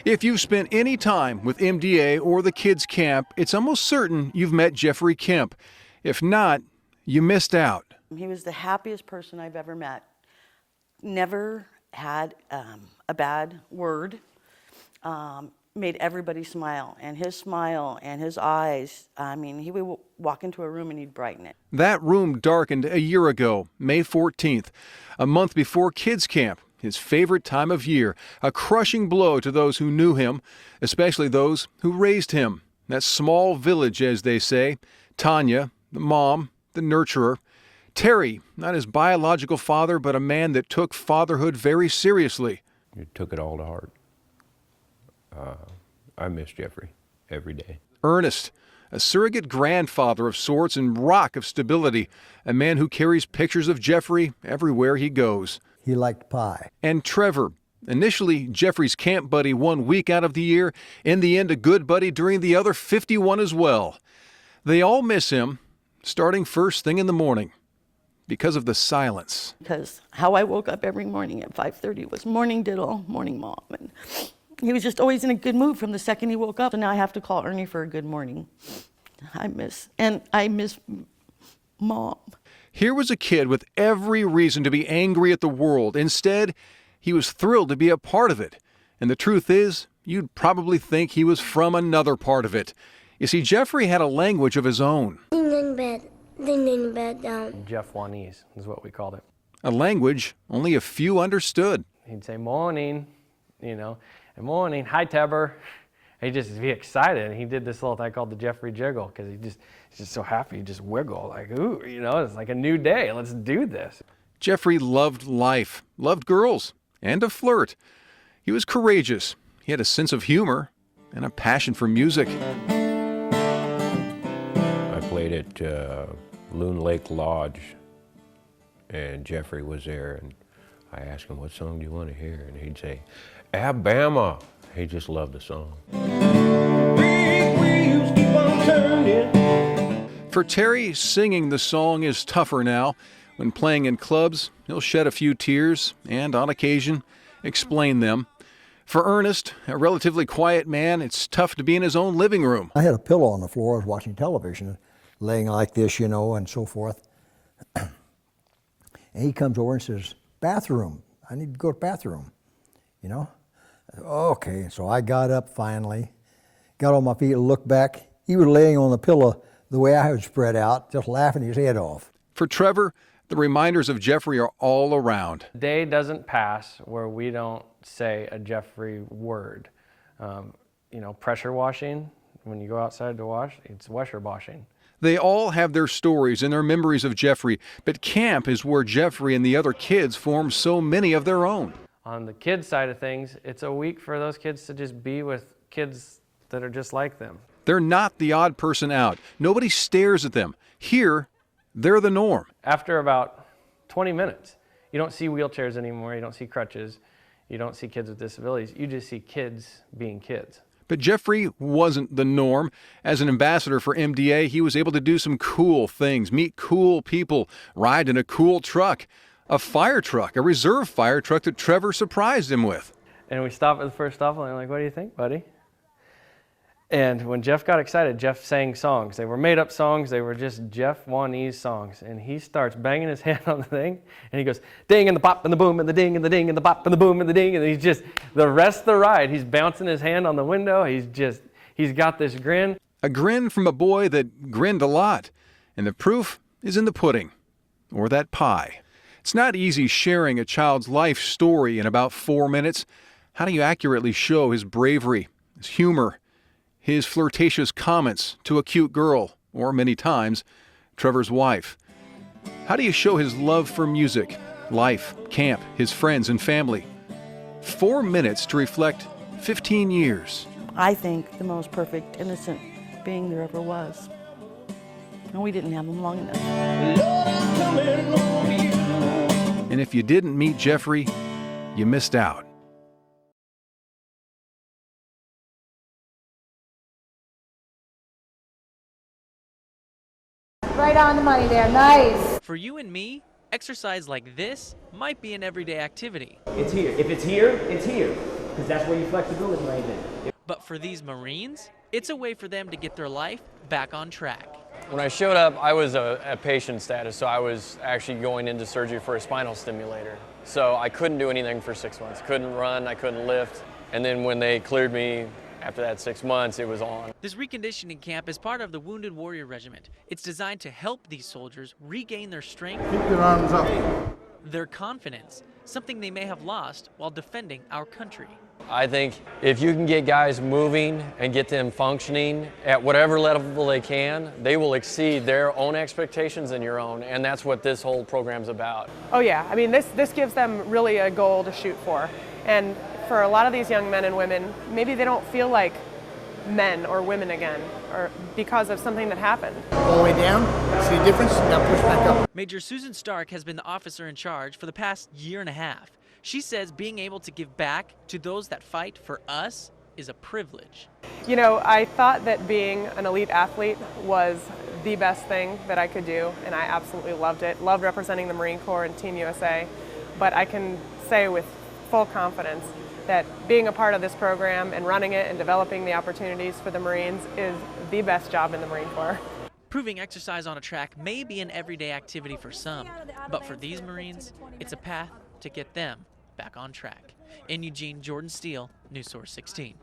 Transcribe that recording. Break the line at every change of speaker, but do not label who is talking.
If you've spent any time with MDA or the kids' camp, it's almost certain you've met Jeffrey Kemp. If not, you missed out.
He was the happiest person I've ever met. Never had a bad word. Made everybody smile, and his smile and his eyes, I mean, he would walk into a room and he'd brighten it.
That room darkened a year ago, May 14th, a month before kids' camp, his favorite time of year, a crushing blow to those who knew him, especially those who raised him. That small village, as they say. Tanya, the mom, the nurturer. Terry, not his biological father, but a man that took fatherhood very seriously.
You took it all to heart. I miss Jeffrey every day.
Ernest, a surrogate grandfather of sorts and rock of stability, a man who carries pictures of Jeffrey everywhere he goes.
He liked pie.
And Trevor, initially Jeffrey's camp buddy 1 week out of the year, in the end a good buddy during the other 51 as well. They all miss him, starting first thing in the morning, because of the silence.
Because how I woke up every morning at 5:30 was morning diddle, morning mom. And he was just always in a good mood from the second he woke up. So now I have to call Ernie for a good morning. I miss Mom.
Here was a kid with every reason to be angry at the world. Instead, he was thrilled to be a part of it. And the truth is, you'd probably think he was from another part of it. You see, Jeffrey had a language of his own.
Ding ding bed, ding ding bed down.
Jeff Wanese is what we called it.
A language only a few understood.
He'd say morning, and morning, hi Tebber. He'd just be excited. He did this little thing called the Jeffrey Jiggle because he's just so happy. He'd just wiggle like, ooh, it's like a new day. Let's do this.
Jeffrey loved life, loved girls, and to flirt. He was courageous. He had a sense of humor and a passion for music.
I played at Loon Lake Lodge, and Jeffrey was there, and I asked him, what song do you want to hear? And he'd say, Alabama. He just loved the song.
For Terry, singing the song is tougher now. When playing in clubs, he'll shed a few tears and, on occasion, explain them. For Ernest, a relatively quiet man, it's tough to be in his own living room.
I had a pillow on the floor. I was watching television, laying like this, and so forth. And he comes over and says, bathroom. I need to go to the bathroom, Okay, so I got up finally, got on my feet and looked back. He was laying on the pillow the way I was spread out, just laughing his head off.
For Trevor, the reminders of Jeffrey are all around.
Day doesn't pass where we don't say a Jeffrey word. Pressure washing, when you go outside to wash, it's washer washing.
They all have their stories and their memories of Jeffrey, but camp is where Jeffrey and the other kids form so many of their own.
On the kids' side of things, it's a week for those kids to just be with kids that are just like them.
They're not the odd person out. Nobody stares at them. Here, they're the norm.
After about 20 minutes, you don't see wheelchairs anymore, you don't see crutches, you don't see kids with disabilities, you just see kids being kids.
But Jeffrey wasn't the norm. As an ambassador for MDA, he was able to do some cool things, meet cool people, ride in a cool truck. A fire truck, a reserve fire truck that Trevor surprised him with.
And we stopped at the first stop and I'm like, what do you think, buddy? And when Jeff got excited, Jeff sang songs. They were made up songs. They were just Jeff Wanese songs. And he starts banging his hand on the thing and he goes, ding and the pop and the boom and the ding and the ding and the pop and the boom and the ding. And he's just, the rest of the ride, he's bouncing his hand on the window. He's got this grin.
A grin from a boy that grinned a lot. And the proof is in the pudding, or that pie. It's not easy sharing a child's life story in about 4 minutes. How do you accurately show his bravery, his humor, his flirtatious comments to a cute girl, or many times, Trevor's wife? How do you show his love for music, life, camp, his friends and family? 4 minutes to reflect 15 years.
I think the most perfect, innocent being there ever was. And we didn't have him long enough.
Lord, I'm coming home to you.
And if you didn't meet Jeffrey, you missed out.
Right on the money there, nice.
For you and me, exercise like this might be an everyday activity.
It's here. If it's here, it's here.
because that's where your flexibility lays in.
But for these Marines, it's a way for them to get their life back on track.
When I showed up, I was a patient status, so I was actually going into surgery for a spinal stimulator. So I couldn't do anything for 6 months. Couldn't run, I couldn't lift. And then when they cleared me after that 6 months, it was on.
This reconditioning camp is part of the Wounded Warrior Regiment. It's designed to help these soldiers regain their strength,
keep your arms up,
their confidence, something they may have lost while defending our country.
I think if you can get guys moving and get them functioning at whatever level they can, they will exceed their own expectations and your own, and that's what this whole program's about.
Oh yeah, I mean this gives them really a goal to shoot for. And for a lot of these young men and women, maybe they don't feel like men or women again, or because of something that happened.
all the way down, see the difference, now push back up.
Major Susan Stark has been the officer in charge for the past year and a half. She says being able to give back to those that fight for us is a privilege.
You know, I thought that being an elite athlete was the best thing that I could do, and I absolutely loved it. Loved representing the Marine Corps and Team USA, but I can say with full confidence that being a part of this program and running it and developing the opportunities for the Marines is the best job in the Marine Corps.
Proving exercise on a track may be an everyday activity for some, but for these Marines, it's a path to get them back on track. In Eugene, Jordan Steele, News Source 16.